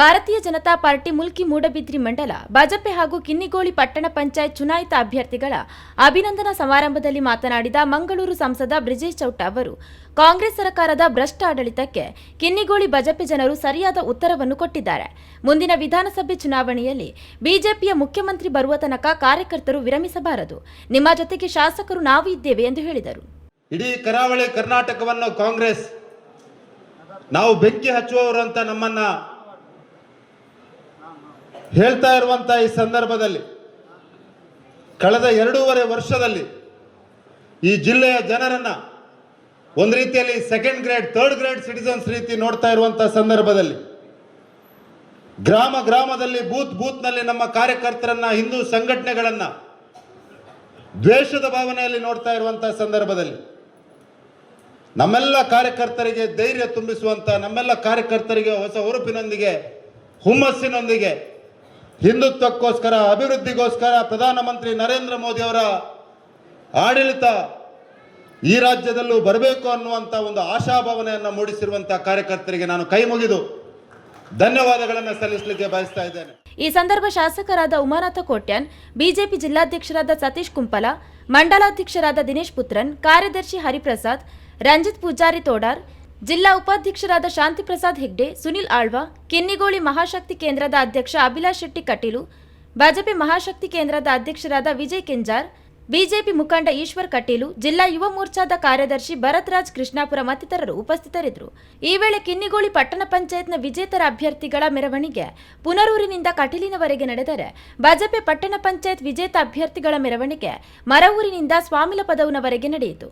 ಭಾರತೀಯ ಜನತಾ ಪಾರ್ಟಿ ಮುಲ್ಕಿ ಮೂಡಬಿದ್ರಿ ಮಂಡಲ ಭಾಜಪೆ ಹಾಗೂ ಕಿನ್ನಿಗೋಳಿ ಪಟ್ಟಣ ಪಂಚಾಯತ್ ಚುನಾಯಿತ ಅಭ್ಯರ್ಥಿಗಳ ಅಭಿನಂದನಾ ಸಮಾರಂಭದಲ್ಲಿ ಮಾತನಾಡಿದ ಮಂಗಳೂರು ಸಂಸದ ಬ್ರಿಜೇಶ್ ಚೌಟ ಅವರು ಕಾಂಗ್ರೆಸ್ ಸರ್ಕಾರದ ಭ್ರಷ್ಟ ಆಡಳಿತಕ್ಕೆ ಕಿನ್ನಿಗೋಳಿ ಭಾಜಪೆ ಜನರು ಸರಿಯಾದ ಉತ್ತರವನ್ನು ಕೊಟ್ಟಿದ್ದಾರೆ. ಮುಂದಿನ ವಿಧಾನಸಭೆ ಚುನಾವಣೆಯಲ್ಲಿ ಬಿಜೆಪಿಯ ಮುಖ್ಯಮಂತ್ರಿ ಬರುವ ತನಕ ಕಾರ್ಯಕರ್ತರು ವಿರಮಿಸಬಾರದು. ನಿಮ್ಮ ಜೊತೆಗೆ ಶಾಸಕರು ನಾವು ಇದ್ದೇವೆ ಎಂದು ಹೇಳಿದರು. ಇಡೀ ಕರಾವಳಿ ಕರ್ನಾಟಕವನ್ನು ಕಾಂಗ್ರೆಸ್ ನಾವು ಬೆಂಕಿ ಹಚ್ಚುವವರು ಅಂತ ನಮ್ಮನ್ನ ಹೇಳ್ತಾ ಇರುವಂತ ಈ ಸಂದರ್ಭದಲ್ಲಿ ಕಳೆದ 2.5 ವರ್ಷದಲ್ಲಿ ಈ ಜಿಲ್ಲೆಯ ಜನರನ್ನ ಒಂದು ರೀತಿಯಲ್ಲಿ second grade third grade citizens ರೀತಿ ನೋಡ್ತಾ ಇರುವಂತಹ ಸಂದರ್ಭದಲ್ಲಿ ಗ್ರಾಮ ಗ್ರಾಮದಲ್ಲಿ ಬೂತ್ನಲ್ಲಿ ನಮ್ಮ ಕಾರ್ಯಕರ್ತರನ್ನ ಹಿಂದೂ ಸಂಘಟನೆಗಳನ್ನ ದ್ವೇಷದ ಭಾವನೆಯಲ್ಲಿ ನೋಡ್ತಾ ಇರುವಂತಹ ಸಂದರ್ಭದಲ್ಲಿ ನಮ್ಮೆಲ್ಲ ಕಾರ್ಯಕರ್ತರಿಗೆ ಧೈರ್ಯ ತುಂಬಿಸುವಂತ, ನಮ್ಮೆಲ್ಲ ಕಾರ್ಯಕರ್ತರಿಗೆ ಹೊಸ ಹುರುಪಿನೊಂದಿಗೆ ಹುಮ್ಮಸ್ಸಿನೊಂದಿಗೆ ಹಿಂದುತ್ವಕ್ಕೋಸ್ಕರ ಅಭಿವೃದ್ಧಿಗೋಸ್ಕರ ಪ್ರಧಾನಮಂತ್ರಿ ನರೇಂದ್ರ ಮೋದಿ ಅವರ ಆಡಳಿತ ಈ ರಾಜ್ಯದಲ್ಲೂ ಬರಬೇಕು ಅನ್ನುವಂಥ ಒಂದು ಆಶಾಭಾವನೆಯನ್ನು ಮೂಡಿಸಿರುವಂತಹ ಕಾರ್ಯಕರ್ತರಿಗೆ ನಾನು ಕೈ ಮುಗಿದು ಧನ್ಯವಾದಗಳನ್ನು ಸಲ್ಲಿಸಲಿಕ್ಕೆ ಬಯಸ್ತಾ ಇದ್ದೇನೆ. ಈ ಸಂದರ್ಭ ಶಾಸಕರಾದ ಉಮಾನಾಥ ಕೋಟ್ಯಾನ್, ಬಿಜೆಪಿ ಜಿಲ್ಲಾಧ್ಯಕ್ಷರಾದ ಸತೀಶ್ ಕುಂಪಲ, ಮಂಡಲಾಧ್ಯಕ್ಷರಾದ ದಿನೇಶ್ ಪುತ್ರನ್, ಕಾರ್ಯದರ್ಶಿ ಹರಿಪ್ರಸಾದ್, ರಂಜಿತ್ ಪೂಜಾರಿ ತೋಡಾರ್, ಜಿಲ್ಲಾ ಉಪಾಧ್ಯಕ್ಷರಾದ ಶಾಂತಿ ಪ್ರಸಾದ್ ಹೆಗ್ಡೆ, ಸುನಿಲ್ ಆಳ್ವಾ, ಕಿನ್ನಿಗೋಳಿ ಮಹಾಶಕ್ತಿ ಕೇಂದ್ರದ ಅಧ್ಯಕ್ಷ ಅಭಿಲಾಷ್ ಶೆಟ್ಟಿ ಕಟೀಲು, ಭಾಜಪೆ ಮಹಾಶಕ್ತಿ ಕೇಂದ್ರದ ಅಧ್ಯಕ್ಷರಾದ ವಿಜಯ್ ಕೆಂಜಾರ್, ಬಿಜೆಪಿ ಮುಖಂಡ ಈಶ್ವರ್ ಕಟೀಲು, ಜಿಲ್ಲಾ ಯುವ ಮೋರ್ಚಾದ ಕಾರ್ಯದರ್ಶಿ ಭರತ್ ರಾಜ್ ಕೃಷ್ಣಾಪುರ ಮತ್ತಿತರರು ಉಪಸ್ಥಿತರಿದ್ದರು. ಈ ವೇಳೆ ಕಿನ್ನಿಗೋಳಿ ಪಟ್ಟಣ ಪಂಚಾಯತ್ನ ವಿಜೇತರ ಅಭ್ಯರ್ಥಿಗಳ ಮೆರವಣಿಗೆ ಪುನರೂರಿನಿಂದ ಕಟೀಲಿನವರೆಗೆ ನಡೆದರೆ, ಭಾಜಪೆ ಪಟ್ಟಣ ಪಂಚಾಯತ್ ವಿಜೇತ ಅಭ್ಯರ್ಥಿಗಳ ಮೆರವಣಿಗೆ ಮರವೂರಿನಿಂದ ಸ್ವಾಮಿಲಪದವನವರೆಗೆ ನಡೆಯಿತು.